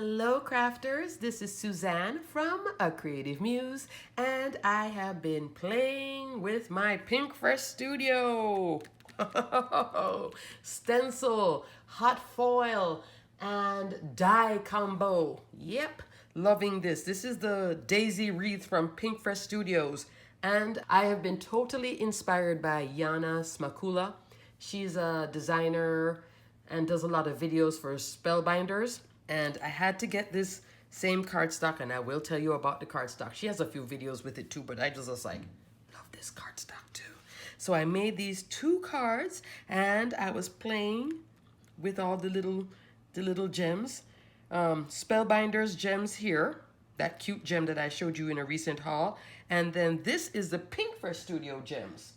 Hello crafters, this is Suzanne from A Creative Muse and I have been playing with my PinkFresh Studio. Stencil, hot foil, and die combo. Yep, loving this. This is the Daisy Wreath from PinkFresh Studios and I have been totally inspired by Yana Smakula. She's a designer and does a lot of videos for spellbinders. And I had to get this same cardstock, and I will tell you about the cardstock. She has a few videos with it too, but I just was like, love this cardstock too. So I made these 2 cards, and I was playing with all the little gems. Spellbinders gems here, that cute gem that I showed you in a recent haul. And then this is the PinkFresh Studio gems.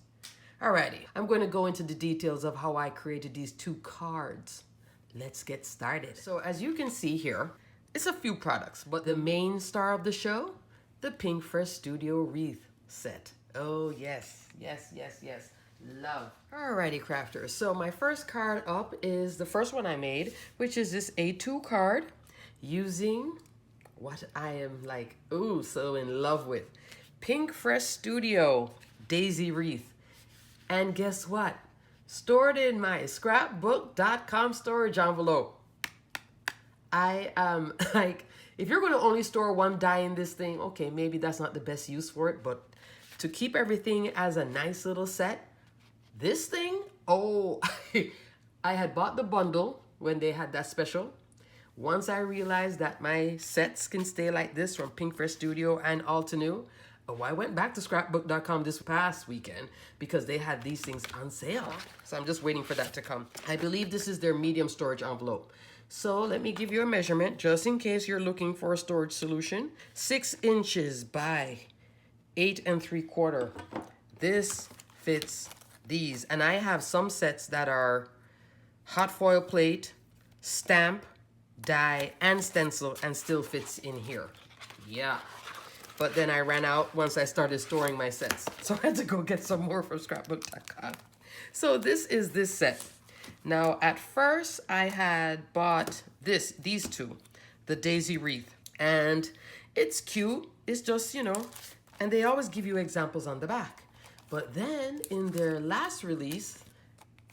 Alrighty, I'm going to go into the details of how I created these 2 cards. Let's get started. So as you can see here, it's a few products, but the main star of the show, the PinkFresh Studio Wreath set. Oh yes, yes, yes, yes, love. Alrighty crafters, so my first card up is the first one I made, which is this A2 card using what I am like, ooh, so in love with. PinkFresh Studio Daisy Wreath. And guess what? Stored in my scrapbook.com storage envelope. I like, if you're going to only store 1 die in this thing, okay, maybe that's not the best use for it, but to keep everything as a nice little set, this thing, oh, I had bought the bundle when they had that special. Once I realized that my sets can stay like this from PinkFresh Studio and Altenew, oh, I went back to scrapbook.com this past weekend because they had these things on sale. So I'm just waiting for that to come. I believe this is their medium storage envelope. So let me give you a measurement just in case you're looking for a storage solution. 6 inches by 8 3/4. This fits these. And I have some sets that are hot foil plate, stamp, die, and stencil, and still fits in here. Yeah. But then I ran out once I started storing my sets. So I had to go get some more from scrapbook.com. So this is this set. Now at first I had bought these 2, the Daisy Wreath. And it's cute. It's just, you know, and they always give you examples on the back. But then in their last release,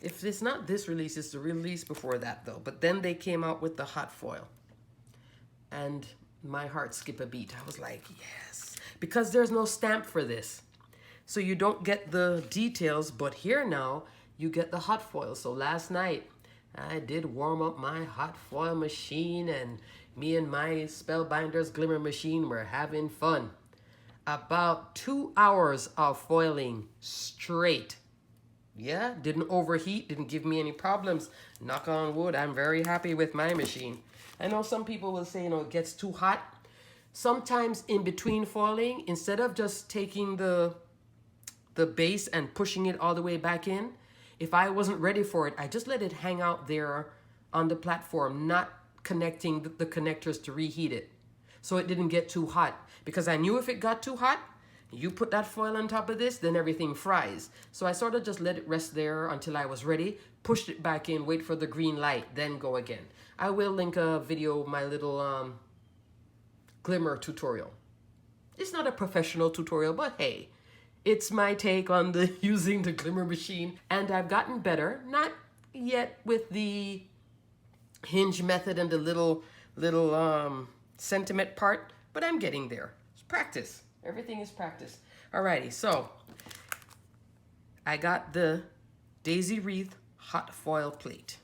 if it's not this release, it's the release before that though. But then they came out with the hot foil. And my heart skipped a beat. I was like, yes, because there's no stamp for this. So you don't get the details, but here now you get the hot foil. So last night I did warm up my hot foil machine and me and my Spellbinders Glimmer machine were having fun. About 2 hours of foiling straight. Yeah, didn't overheat, didn't give me any problems. Knock on wood, I'm very happy with my machine. I know some people will say, you know, it gets too hot. Sometimes in between foiling, instead of just taking the base and pushing it all the way back in, if I wasn't ready for it, I just let it hang out there on the platform, not connecting the connectors to reheat it. So it didn't get too hot. Because I knew if it got too hot, you put that foil on top of this, then everything fries. So I sort of just let it rest there until I was ready, pushed it back in, wait for the green light, then go again. I will link a video, my little glimmer tutorial. It's not a professional tutorial, but hey, it's my take on the using the glimmer machine. And I've gotten better, not yet with the hinge method and the little sentiment part, but I'm getting there. It's practice. Everything is practice. Alrighty, so I got the Daisy Wreath hot foil plate,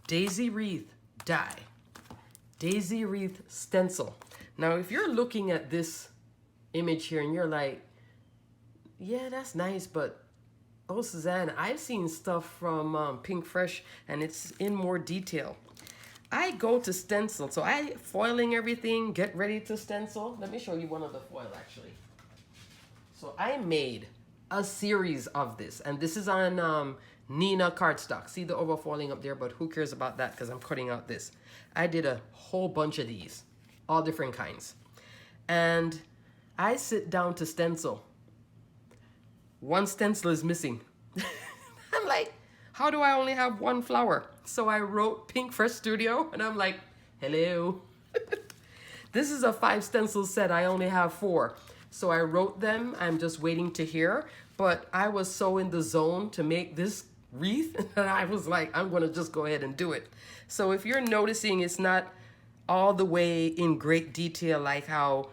Daisy Wreath die, Daisy Wreath stencil. Now, if you're looking at this image here and you're like, yeah, that's nice, but oh, Suzanne, I've seen stuff from PinkFresh and it's in more detail. I go to Stencil, so I foiling everything, get ready to stencil. Let me show you one of the foil actually. So I made a series of this, and this is on Nina cardstock. See the overfoiling up there, but who cares about that because I'm cutting out this. I did a whole bunch of these, all different kinds. And I sit down to stencil. One stencil is missing. I'm like, how do I only have 1 flower? So I wrote PinkFresh Studio and I'm like, hello. This is a 5 stencil set. I only have 4. So I wrote them. I'm just waiting to hear. But I was so in the zone to make this wreath that I was like, I'm going to just go ahead and do it. So if you're noticing, it's not all the way in great detail, like how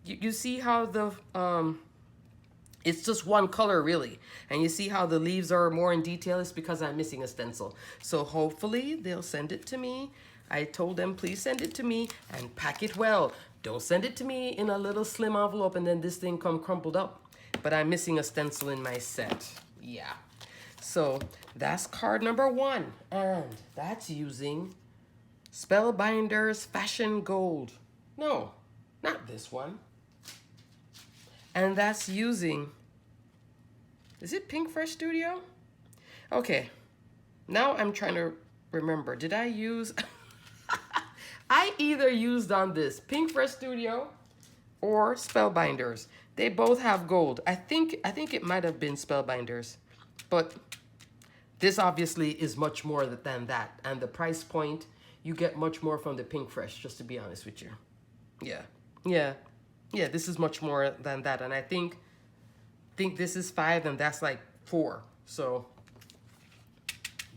you see how the it's just one color really, and you see how the leaves are more in detail. It's because I'm missing a stencil. So hopefully they'll send it to me. I told them, please send it to me and pack it well. Don't send it to me in a little slim envelope and then this thing come crumpled up. But I'm missing a stencil in my set. Yeah. So that's card number 1, and that's using Spellbinder's Fashion Gold. No, not this one. And that's using, is it PinkFresh Studio? Okay, now I'm trying to remember. Did I use, I either used on this PinkFresh Studio or Spellbinders. They both have gold. I think it might have been Spellbinders, but this obviously is much more than that. And the price point, you get much more from the PinkFresh, just to be honest with you. Yeah, this is much more than that. And I think this is 5 and that's like 4. So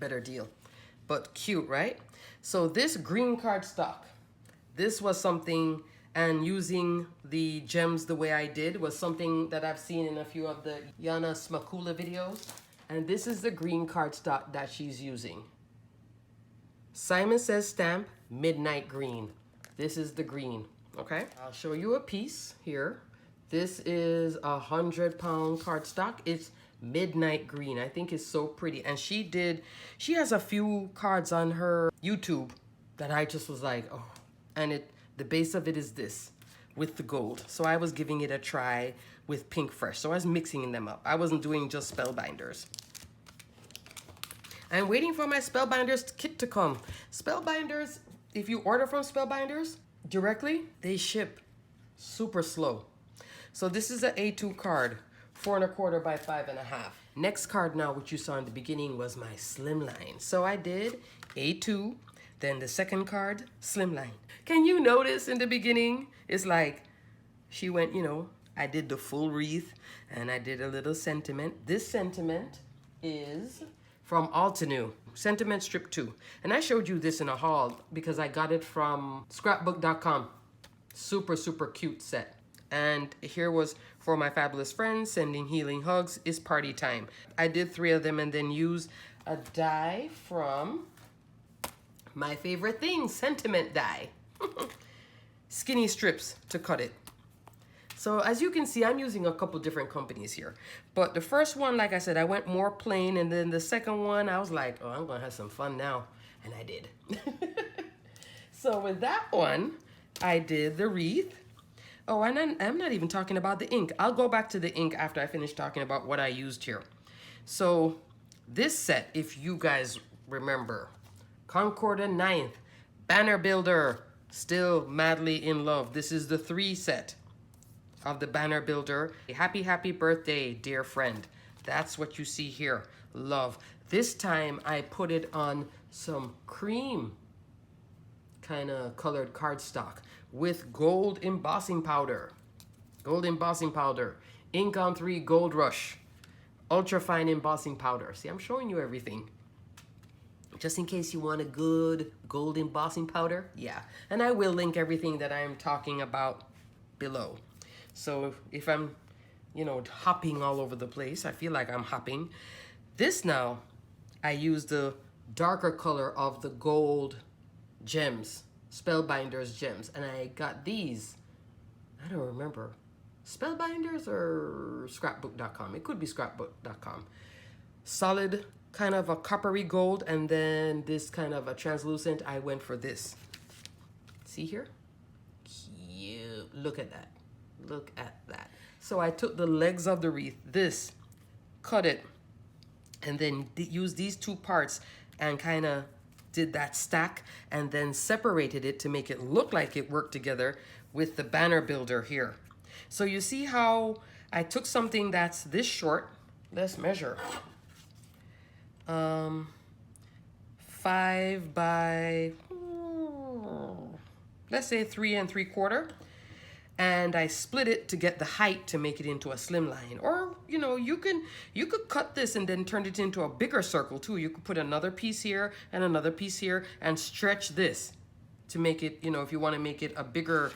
better deal. But cute, right? So this green cardstock, this was something, and using the gems the way I did was something that I've seen in a few of the Yana Smakula videos. And this is the green cardstock that she's using. Simon Says stamp, Midnight Green. This is the green, okay? I'll show you a piece here. This is a 100-pound cardstock. It's Midnight Green. I think it's so pretty. And she has a few cards on her YouTube that I just was like, oh. And the base of it is this with the gold. So I was giving it a try with PinkFresh. So I was mixing them up. I wasn't doing just Spellbinders. I'm waiting for my Spellbinders kit to come. Spellbinders, if you order from Spellbinders directly, they ship super slow. So this is an A2 card, 4 1/4 by 5 1/2. Next card now, which you saw in the beginning, was my Slimline. So I did A2, then the second card, Slimline. Can you notice in the beginning, it's like she went, you know, I did the full wreath and I did a little sentiment. This sentiment is from Altenew, Sentiment Strip 2. And I showed you this in a haul because I got it from scrapbook.com. Super, super cute set. And here was for my fabulous friends, sending healing hugs, it's party time. I did 3 of them and then used a die from my favorite thing, sentiment die. Skinny strips to cut it. So as you can see, I'm using a couple different companies here. But the first one, like I said, I went more plain. And then the second one, I was like, oh, I'm going to have some fun now. And I did. So with that one, I did the wreath. Oh, and I'm not even talking about the ink. I'll go back to the ink after I finish talking about what I used here. So this set, if you guys remember, Concord and 9th, Banner Builder, still madly in love. This is the 3 set of the Banner Builder. Happy, happy birthday, dear friend. That's what you see here. Love. This time I put it on some cream kind of colored cardstock with gold embossing powder. Gold embossing powder. Ink on 3 Gold Rush. Ultra fine embossing powder. See, I'm showing you everything. Just in case you want a good gold embossing powder. Yeah. And I will link everything that I'm talking about below. So if I'm, you know, hopping all over the place, I feel like I'm hopping. This now, I use the darker color of the gold gems, Spellbinders gems. And I got these, I don't remember, Spellbinders or scrapbook.com. It could be scrapbook.com. Solid kind of a coppery gold, and then this kind of a translucent. I went for this. See here? Cute. Look at that. Look at that. So I took the legs of the wreath, this, cut it, and then used these 2 parts and kind of did that stack and then separated it to make it look like it worked together with the Banner Builder here. So you see how I took something that's this short. Let's measure. 5 by let's say 3 3/4. And I split it to get the height to make it into a slimline. Or, you know, you could cut this and then turn it into a bigger circle too. You could put another piece here and another piece here and stretch this to make it, you know, if you want to make it a bigger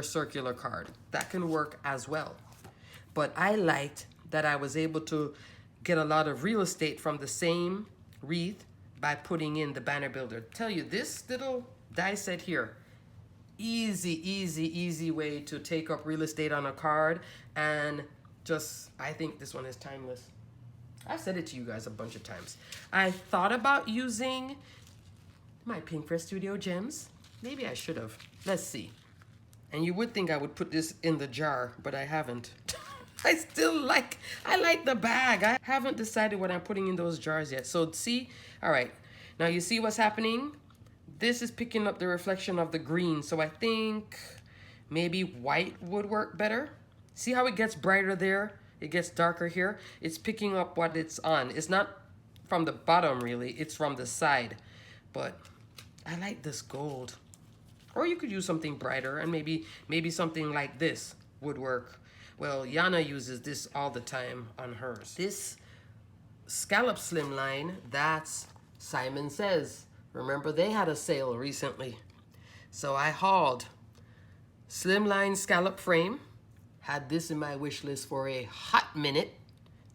circular card. That can work as well. But I liked that I was able to get a lot of real estate from the same wreath by putting in the banner builder. Tell you, this little die set here, easy way to take up real estate on a card. And just, I think this one is timeless. I've said it to you guys a bunch of times. I thought about using my PinkFresh Studio gems. Maybe I should have. Let's see. And you would think I would put this in the jar, but I haven't. I like the bag. I haven't decided what I'm putting in those jars yet. So see, all right. Now you see what's happening? This is picking up the reflection of the green. So I think maybe white would work better. See how it gets brighter there? It gets darker here. It's picking up what it's on. It's not from the bottom really, it's from the side. But I like this gold. Or you could use something brighter, and maybe something like this would work. Well, Yana uses this all the time on hers. This scallop slimline, that's Simon Says. Remember, they had a sale recently. So I hauled slimline scallop frame. Had this in my wish list for a hot minute.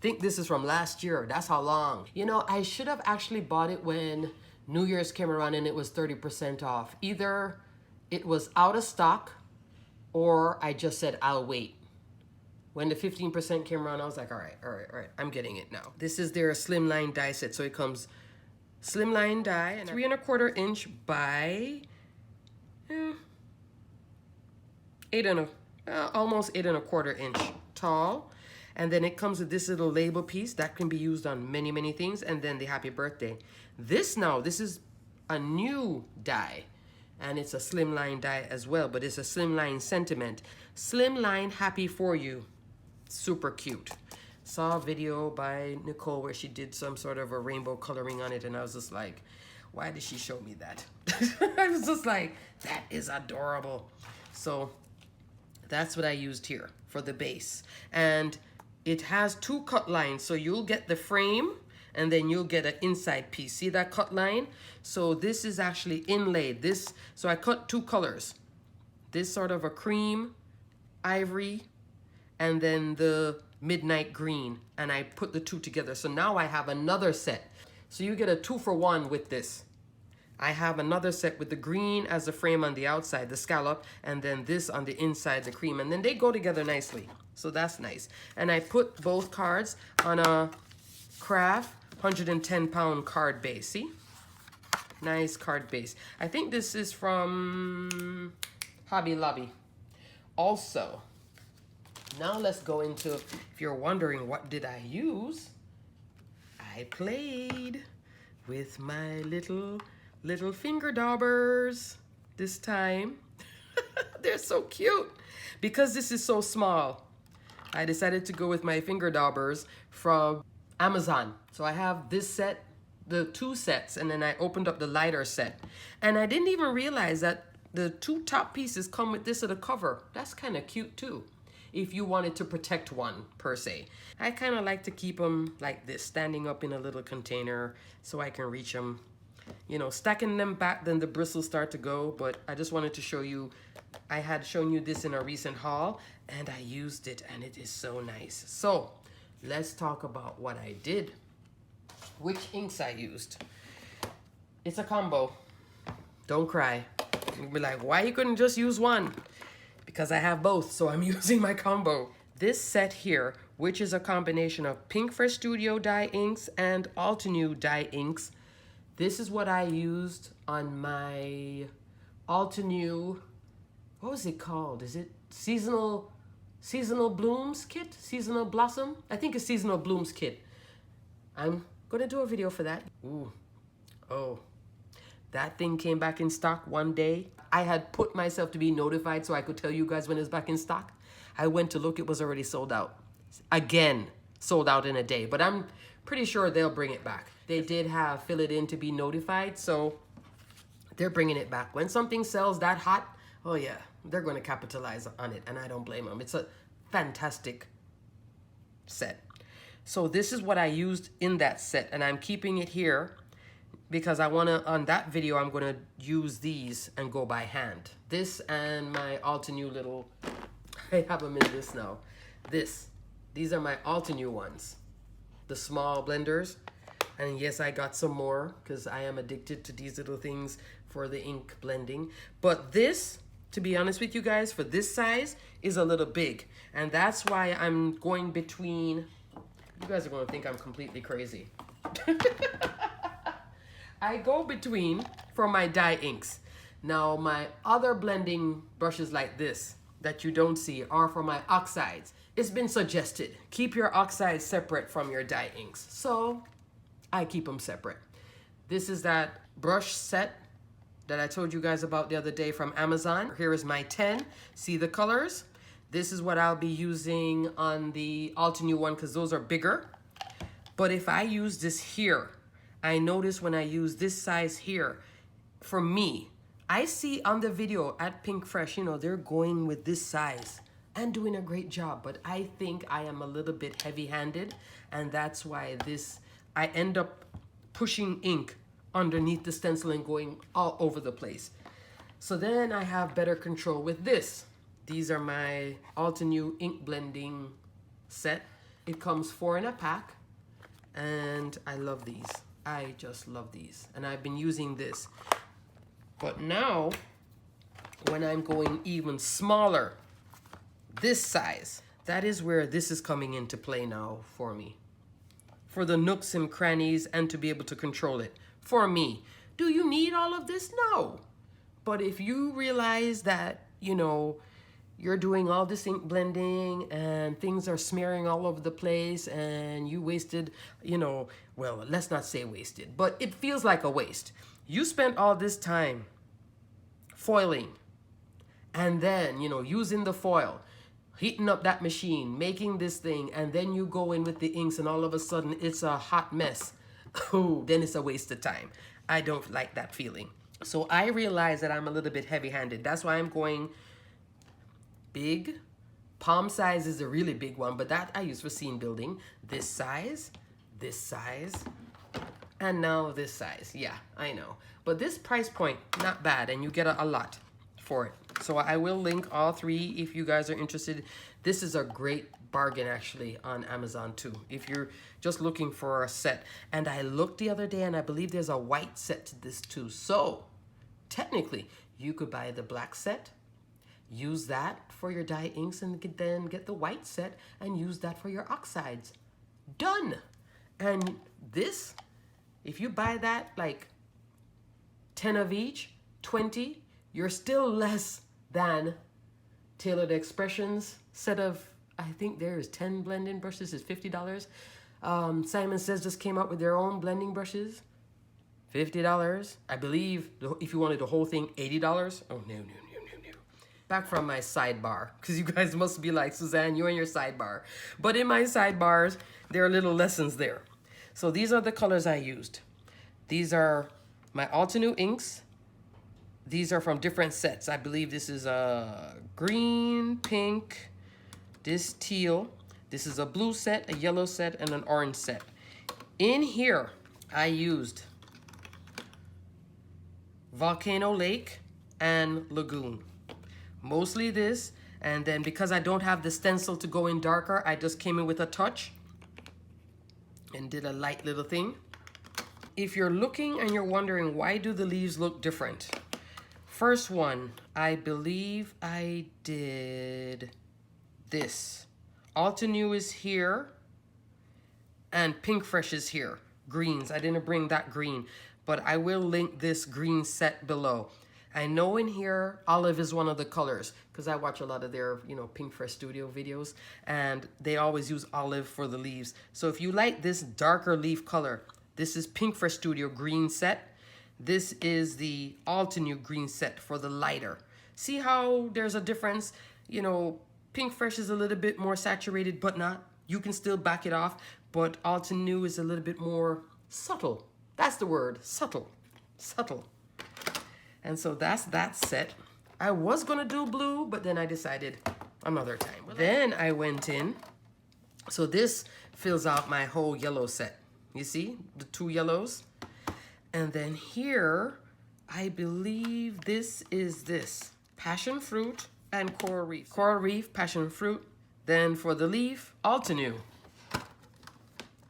Think this is from last year. That's how long. You know, I should have actually bought it when New Year's came around and it was 30% off. Either it was out of stock or I just said, I'll wait. When the 15% came around, I was like, all right, I'm getting it now. This is their slimline die set. So it comes slimline die, and 3 1/4 inch by almost 8 1/4 inch tall. And then it comes with this little label piece that can be used on many things. And then the happy birthday. This is a new die. And it's a slimline die as well, but it's a slimline sentiment. Slimline happy for you. Super cute. Saw a video by Nicole where she did some sort of a rainbow coloring on it, and I was just like, why did she show me that? I was just like, that is adorable. So that's what I used here for the base. And it has 2 cut lines, so you'll get the frame and then you'll get an inside piece. See that cut line? So this is actually inlaid. So I cut 2 colors. This sort of a cream, ivory, and then the midnight green. And I put the 2 together. So now I have another set. So you get a 2-for-1 with this. I have another set with the green as the frame on the outside, the scallop, and then this on the inside, the cream. And then they go together nicely. So that's nice. And I put both cards on a craft 110-pound card base. See? Nice card base. I think this is from Hobby Lobby. Also, now let's go into, if you're wondering what did I use, I played with my little finger daubers this time. They're so cute. Because this is so small, I decided to go with my finger daubers from Amazon. So I have this set, the 2 sets, and then I opened up the lighter set. And I didn't even realize that the 2 top pieces come with this as a cover. That's kind of cute too, if you wanted to protect one per se. I kind of like to keep them like this, standing up in a little container so I can reach them. You know, stacking them back, then the bristles start to go, but I just wanted to show you, I had shown you this in a recent haul, and I used it, and it is so nice. So, let's talk about what I did. Which inks I used. It's a combo. Don't cry. You'll be like, why you couldn't just use one? Because I have both, so I'm using my combo. This set here, which is a combination of PinkFresh Studio dye inks and Altenew dye inks, this is what I used on my Altenew, what was it called? Is it Seasonal Blooms kit? Seasonal Blossom? I think it's Seasonal Blooms kit. I'm gonna do a video for that. Ooh, oh, that thing came back in stock one day. I had put myself to be notified so I could tell you guys when it's back in stock. I went to look, it was already sold out. Again, sold out in a day, but I'm pretty sure they'll bring it back. They did have fill it in to be notified, so they're bringing it back. When something sells that hot, oh yeah, they're going to capitalize on it, and I don't blame them. It's a fantastic set. So this is what I used in that set, and I'm keeping it here because I want to, on that video, I'm going to use these and go by hand. This and my Altenew little, I have them in this now. These are my Altenew ones, the small blenders. And yes, I got some more because I am addicted to these little things for the ink blending. But this, to be honest with you guys, for this size is a little big. And that's why I'm going between, you guys are going to think I'm completely crazy. I go between for my dye inks. Now my other blending brushes like this that you don't see are for my oxides. It's been suggested, keep your oxides separate from your dye inks. So I keep them separate. This is that brush set that I told you guys about the other day from Amazon. Here is my 10. See the colors? This is what I'll be using on the Altenew one because those are bigger. But if I use this here, I notice when I use this size here, for me, I see on the video at PinkFresh, you know, they're going with this size and doing a great job. But I think I am a little bit heavy-handed, and that's why I end up pushing ink underneath the stencil and going all over the place. So then I have better control with this. These are my Altenew ink blending set. It comes 4 in a pack, and I love these. I just love these, and I've been using this. But now, when I'm going even smaller, this size, that is where this is coming into play now for me. For the nooks and crannies and to be able to control it. For me, do you need all of this? No. But if you realize that, you know, you're doing all this ink blending and things are smearing all over the place and you wasted, you know, well, let's not say wasted, but it feels like a waste. You spent all this time foiling and then, you know, using the foil, heating up that machine, making this thing, and then you go in with the inks and all of a sudden it's a hot mess. Oh, then it's a waste of time. I don't like that feeling. So I realize that I'm a little bit heavy-handed. That's why I'm going big. Palm size is a really big one, but that I use for scene building. This size, and now this size. Yeah, I know. But this price point, not bad, and you get a lot for it. So I will link all 3 if you guys are interested. This is a great bargain actually on Amazon too, if you're just looking for a set. And I looked the other day and I believe there's a white set to this too. So technically you could buy the black set, use that for your dye inks, and then get the white set and use that for your oxides. Done. And this, if you buy that like 10 of each, 20, you're still less than Tailored Expressions set of, I think there is 10 blending brushes, is $50. Simon Says just came out with their own blending brushes, $50. I believe if you wanted the whole thing, $80. Oh, no. Back from my sidebar, because you guys must be like, Suzanne, you're in your sidebar. But in my sidebars, there are little lessons there. So these are the colors I used. These are my Altenew inks. These are from different sets. I believe this is a green, pink, this teal. This is a blue set, a yellow set, and an orange set. In here, I used Volcano Lake and Lagoon. Mostly this, and then because I don't have the stencil to go in darker, I just came in with a touch and did a light little thing. If you're looking and you're wondering, why do the leaves look different? First one, I believe I did this. Altenew is here, and PinkFresh is here. Greens, I didn't bring that green, but I will link this green set below. I know in here, olive is one of the colors, because I watch a lot of their, you know, PinkFresh Studio videos, and they always use olive for the leaves. So if you like this darker leaf color, this is PinkFresh Studio green set. This is the Altenew green set for the lighter. See how there's a difference? You know, PinkFresh is a little bit more saturated, but not. You can still back it off, but Altenew is a little bit more subtle. That's the word, subtle, subtle. And so that's that set. I was gonna do blue, but then I decided another time. Then I went in. So this fills out my whole yellow set. You see the two yellows? And then here, I believe this is this. Passion fruit and coral reef. Coral reef, passion fruit. Then for the leaf, Altenew.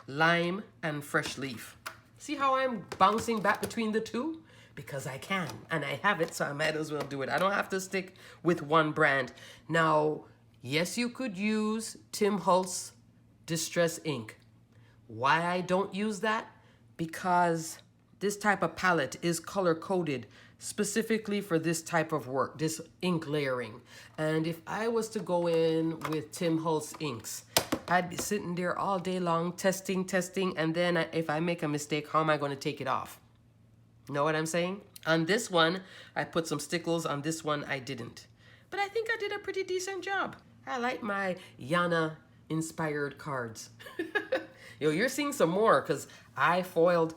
Lime and fresh leaf. See how I'm bouncing back between the two? Because I can, and I have it, so I might as well do it. I don't have to stick with one brand. Now, yes, you could use Tim Holtz Distress ink. Why I don't use that? Because this type of palette is color coded specifically for this type of work, this ink layering. And if I was to go in with Tim Holtz inks, I'd be sitting there all day long testing, and then if I make a mistake, how am I going to take it off? Know what I'm saying? On this one, I put some stickles. On this one, I didn't. But I think I did a pretty decent job. I like my Yana inspired cards. Yo, you're seeing some more because I foiled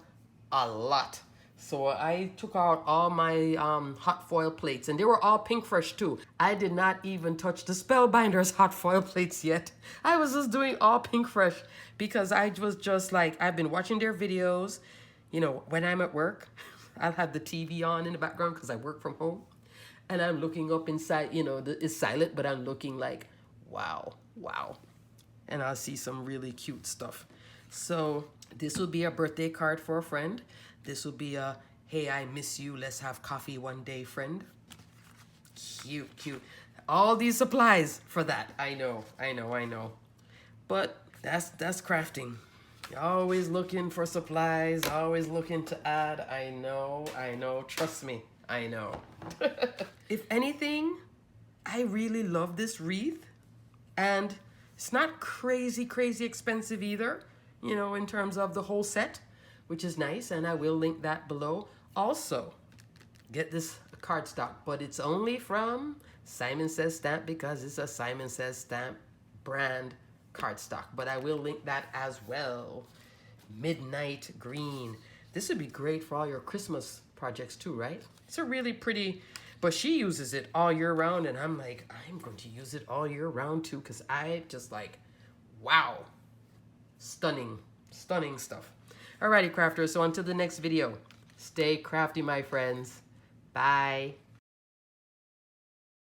a lot. So I took out all my hot foil plates, and they were all PinkFresh too. I did not even touch the Spellbinders hot foil plates yet. I was just doing all PinkFresh because I was just like, I've been watching their videos. You know, when I'm at work, I'll have the TV on in the background because I work from home. And I'm looking up inside, you know, it's silent, but I'm looking like, wow, wow. And I'll see some really cute stuff. So this will be a birthday card for a friend. This will be a, hey, I miss you, let's have coffee one day, friend. Cute, cute. All these supplies for that. I know. But that's crafting. You're always looking for supplies, always looking to add. I know. Trust me, I know. If anything, I really love this wreath. And it's not crazy expensive either, you know, in terms of the whole set, which is nice. And I will link that below. Also, get this cardstock, but it's only from Simon Says Stamp because it's a Simon Says Stamp brand cardstock, but I will link that as well. Midnight green. This would be great for all your Christmas projects too, right? It's a really pretty, but she uses it all year round, and I'm like, I'm going to use it all year round too, because I just like, wow. Stunning stuff. Alrighty, crafters, so until the next video, stay crafty, my friends. Bye.